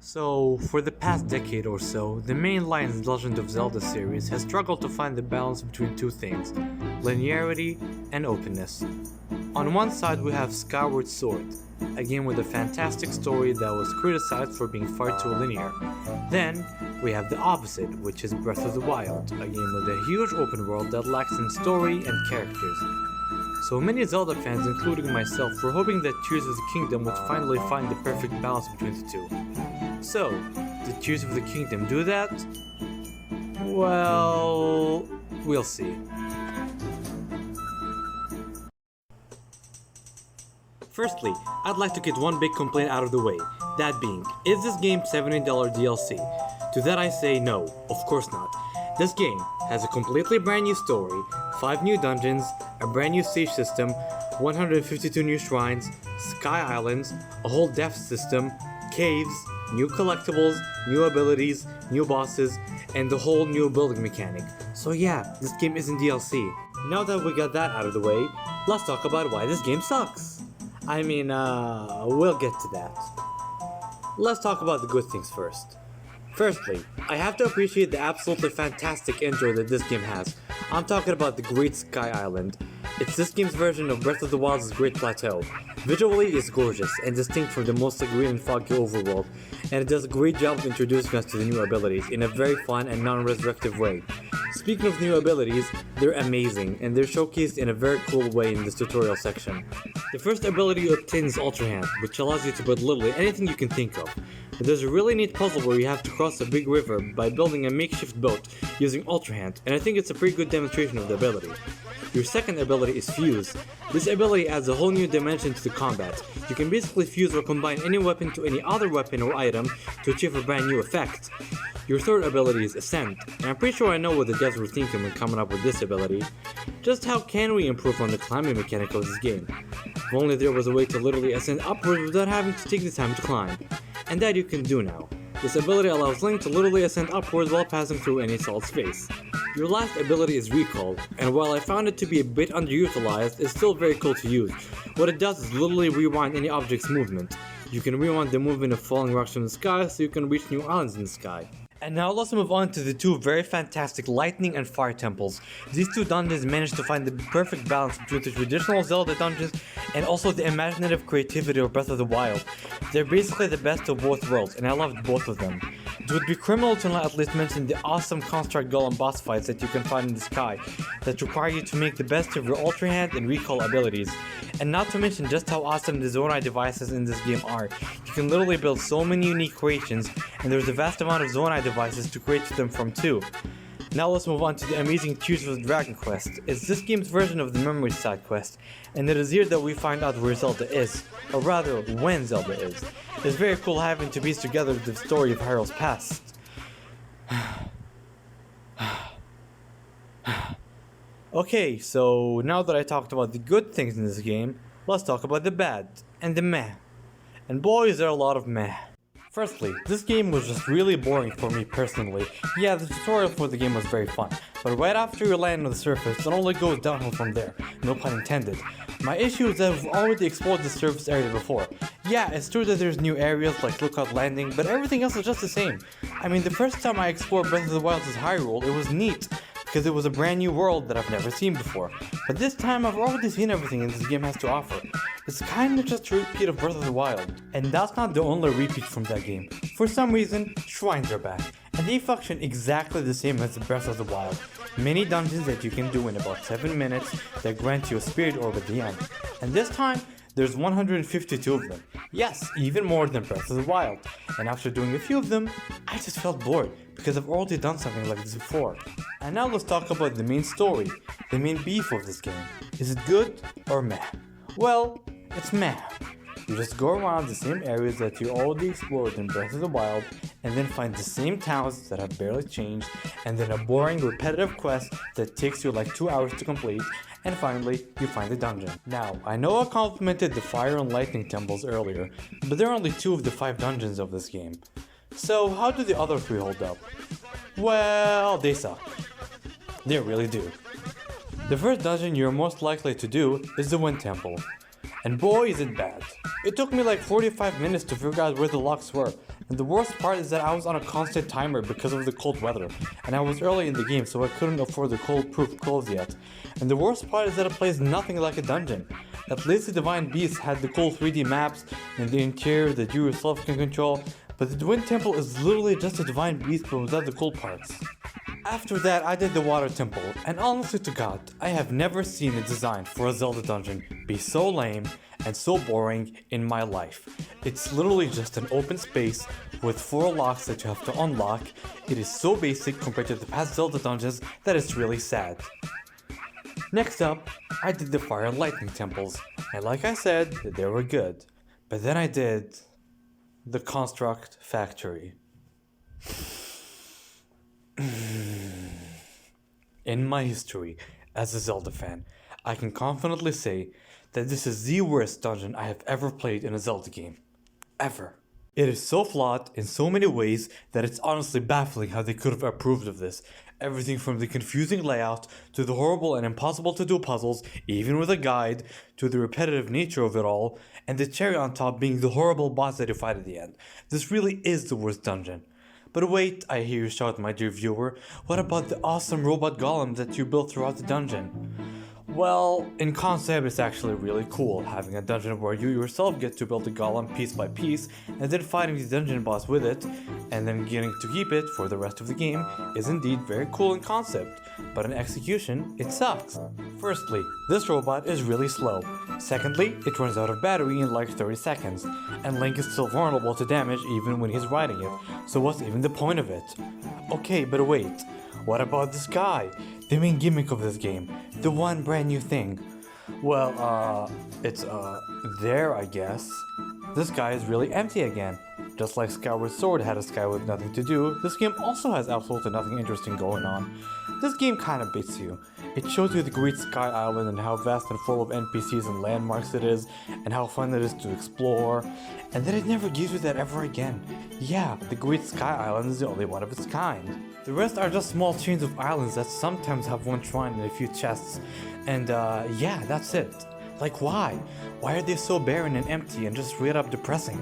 So, for the past decade or so, the main line in the Legend of Zelda series has struggled to find the balance between two things, linearity and openness. On one side we have Skyward Sword, a game with a fantastic story that was criticized for being far too linear. Then, we have the opposite, which is Breath of the Wild, a game with a huge open world that lacks in story and characters. So many Zelda fans, including myself, were hoping that Tears of the Kingdom would finally find the perfect balance between the two. So, did Tears of the Kingdom do that? Well, we'll see. Firstly, I'd like to get one big complaint out of the way, that being, is this game $70 DLC? To that I say no, of course not. This game has a completely brand new story, 5 new dungeons, a brand new stage system, 152 new shrines, sky islands, a whole death system, caves, new collectibles, new abilities, new bosses, and the whole new building mechanic. So yeah, this game isn't DLC. Now that we got that out of the way, let's talk about why this game sucks. We'll get to that. Let's talk about the good things first. Firstly, I have to appreciate the absolutely fantastic intro that this game has. I'm talking about the Great Sky Island. It's this game's version of Breath of the Wild's Great Plateau. Visually, it's gorgeous and distinct from the mostly green and foggy overworld, and it does a great job of introducing us to the new abilities in a very fun and non-resurrective way. Speaking of new abilities, they're amazing, and they're showcased in a very cool way in this tutorial section. The first ability you obtain is Ultra Hand, which allows you to build literally anything you can think of. There's a really neat puzzle where you have to cross a big river by building a makeshift boat using Ultra Hand, and I think it's a pretty good demonstration of the ability. Your second ability is Fuse. This ability adds a whole new dimension to the combat. You can basically fuse or combine any weapon to any other weapon or item to achieve a brand new effect. Your third ability is Ascend, and I'm pretty sure I know what the devs were thinking when coming up with this ability. Just how can we improve on the climbing mechanic of this game? If only there was a way to literally ascend upwards without having to take the time to climb. And that you can do now. This ability allows Link to literally ascend upwards while passing through any solid space. Your last ability is Recall, and while I found it to be a bit underutilized, it's still very cool to use. What it does is literally rewind any object's movement. You can rewind the movement of falling rocks from the sky so you can reach new islands in the sky. And now let's move on to the two very fantastic lightning and fire temples. These two dungeons managed to find the perfect balance between the traditional Zelda dungeons and also the imaginative creativity of Breath of the Wild. They're basically the best of both worlds, and I loved both of them. It would be criminal to not at least mention the awesome construct golem boss fights that you can find in the sky that require you to make the best of your Ultra Hand and Recall abilities. And not to mention just how awesome the Zonai devices in this game are. You can literally build so many unique creations, and there's a vast amount of Zonai devices to create them from too. Now let's move on to the amazing Tears of the Dragon quest. It's this game's version of the Memories side quest, and it is here that we find out where Zelda is, or rather, when Zelda is. It's very cool having to piece together the story of Hyrule's past. Okay, so now that I talked about the good things in this game, let's talk about the bad, and the meh. And boy is there a lot of meh. Firstly, this game was just really boring for me personally. Yeah, the tutorial for the game was very fun, but right after you land on the surface, it only goes downhill from there, no pun intended. My issue is that we've already explored the surface area before. Yeah, it's true that there's new areas like Lookout Landing, but everything else is just the same. I mean, the first time I explored Breath of the Wild's Hyrule, it was neat, because it was a brand new world that I've never seen before. But this time I've already seen everything this game has to offer. It's kinda just a repeat of Breath of the Wild. And that's not the only repeat from that game. For some reason, shrines are back, and they function exactly the same as Breath of the Wild. Many dungeons that you can do in about 7 minutes that grant you a spirit orb at the end. And this time, there's 152 of them. Yes, even more than Breath of the Wild. And after doing a few of them, I just felt bored, because I've already done something like this before. And now let's talk about the main story, the main beef of this game. Is it good or meh? Well, it's meh. You just go around the same areas that you already explored in Breath of the Wild, and then find the same towns that have barely changed, and then a boring repetitive quest that takes you like 2 hours to complete, and finally, you find the dungeon. Now, I know I complimented the fire and lightning temples earlier, but there are only 2 of the 5 dungeons of this game. So how do the other 3 hold up? Well, they suck. They really do. The first dungeon you're most likely to do is the Wind Temple. And boy is it bad. It took me like 45 minutes to figure out where the locks were, and the worst part is that I was on a constant timer because of the cold weather, and I was early in the game so I couldn't afford the cold-proof clothes yet. And the worst part is that it plays nothing like a dungeon. At least the Divine Beast had the cool 3D maps and the interior that you yourself can control, but the Wind Temple is literally just a Divine Beast but without the cool parts. After that, I did the Water Temple, and honestly to God, I have never seen a design for a Zelda dungeon be so lame and so boring in my life. It's literally just an open space with 4 locks that you have to unlock. It is so basic compared to the past Zelda dungeons that it's really sad. Next up, I did the Fire and Lightning temples, and like I said, they were good. But then I did the Construct Factory. In my history as a Zelda fan, I can confidently say that this is the worst dungeon I have ever played in a Zelda game. Ever. It is so flawed in so many ways that it's honestly baffling how they could have approved of this. Everything from the confusing layout, to the horrible and impossible to do puzzles, even with a guide, to the repetitive nature of it all, and the cherry on top being the horrible boss that you fight at the end. This really is the worst dungeon. But wait, I hear you shout, my dear viewer, what about the awesome robot golem that you built throughout the dungeon? Well, in concept it's actually really cool, having a dungeon where you yourself get to build a golem piece by piece, and then fighting the dungeon boss with it, and then getting to keep it for the rest of the game is indeed very cool in concept, but in execution, it sucks. Firstly, this robot is really slow. Secondly, it runs out of battery in like 30 seconds, and Link is still vulnerable to damage even when he's riding it, so what's even the point of it? Okay, but wait, what about this guy? The main gimmick of this game, the one brand new thing. Well, it's there I guess. This guy is really empty again. Just like Skyward Sword had a sky with nothing to do, this game also has absolutely nothing interesting going on. This game kinda beats you. It shows you the Great Sky Island and how vast and full of NPCs and landmarks it is, and how fun it is to explore, and then it never gives you that ever again. Yeah, the Great Sky Island is the only one of its kind. The rest are just small chains of islands that sometimes have one shrine and a few chests, and yeah, that's it. Like why? Why are they so barren and empty and just straight up depressing?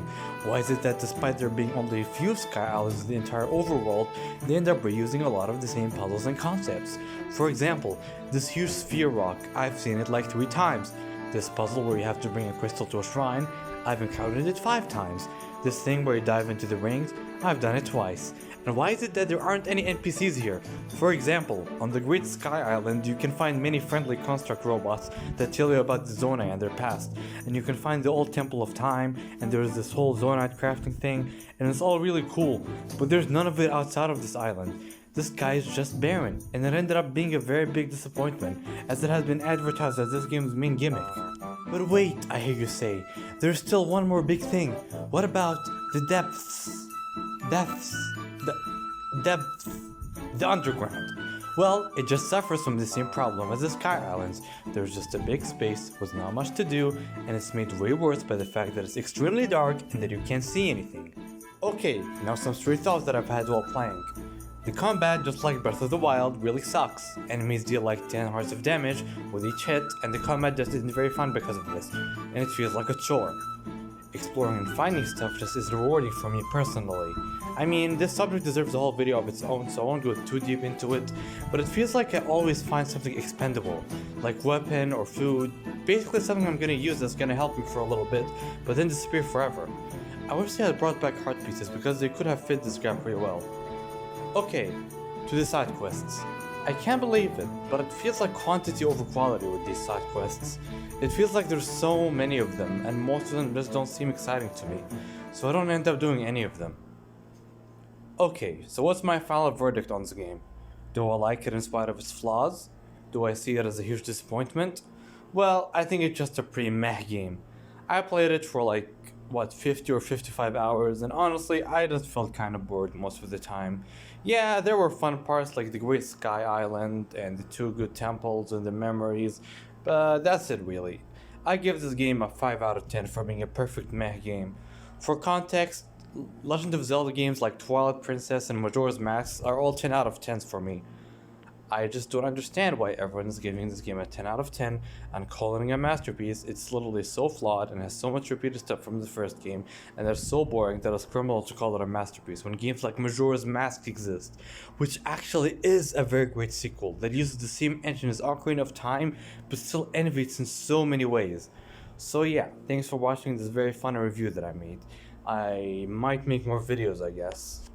Why is it that despite there being only a few sky islands in the entire overworld, they end up reusing a lot of the same puzzles and concepts? For example, this huge sphere rock, I've seen it like 3 times. This puzzle where you have to bring a crystal to a shrine, I've encountered it 5 times. This thing where you dive into the rings, I've done it twice. And why is it that there aren't any NPCs here? For example, on the Great Sky Island you can find many friendly construct robots that tell you about the Zonai and their past. And you can find the old Temple of Time, and there's this whole Zonite crafting thing, and it's all really cool, but there's none of it outside of this island. This guy is just barren, and it ended up being a very big disappointment, as it has been advertised as this game's main gimmick. But wait, I hear you say, there's still one more big thing. What about the depths? The underground. Well, it just suffers from the same problem as the Sky Islands. There's just a big space with not much to do, and it's made way worse by the fact that it's extremely dark and that you can't see anything. Okay, now some straight thoughts that I've had while playing. The combat, just like Breath of the Wild, really sucks. Enemies deal like 10 hearts of damage with each hit, and the combat just isn't very fun because of this, and it feels like a chore. Exploring and finding stuff just is rewarding for me personally. I mean, this subject deserves a whole video of its own, so I won't go too deep into it, but it feels like I always find something expendable, like weapon or food, basically something I'm gonna use that's gonna help me for a little bit, but then disappear forever. I wish they had brought back heart pieces because they could have fit this graph pretty well. Okay, to the side quests. I can't believe it, but it feels like quantity over quality with these side quests. It feels like there's so many of them, and most of them just don't seem exciting to me, so I don't end up doing any of them. Okay, so what's my final verdict on this game? Do I like it in spite of its flaws? Do I see it as a huge disappointment? Well, I think it's just a pretty meh game. I played it for like, 50 or 55 hours, and honestly, I just felt kinda bored most of the time. Yeah, there were fun parts like the Great Sky Island and the 2 good temples and the memories, but that's it really. I give this game a 5 out of 10 for being a perfect meh game. For context, Legend of Zelda games like Twilight Princess and Majora's Mask are all 10 out of 10s for me. I just don't understand why everyone is giving this game a 10 out of 10 and calling it a masterpiece. It's literally so flawed and has so much repeated stuff from the first game, and they're so boring that it's criminal to call it a masterpiece when games like Majora's Mask exist, which actually is a very great sequel that uses the same engine as Ocarina of Time, but still innovates in so many ways. So yeah, thanks for watching this very fun review that I made. I might make more videos, I guess.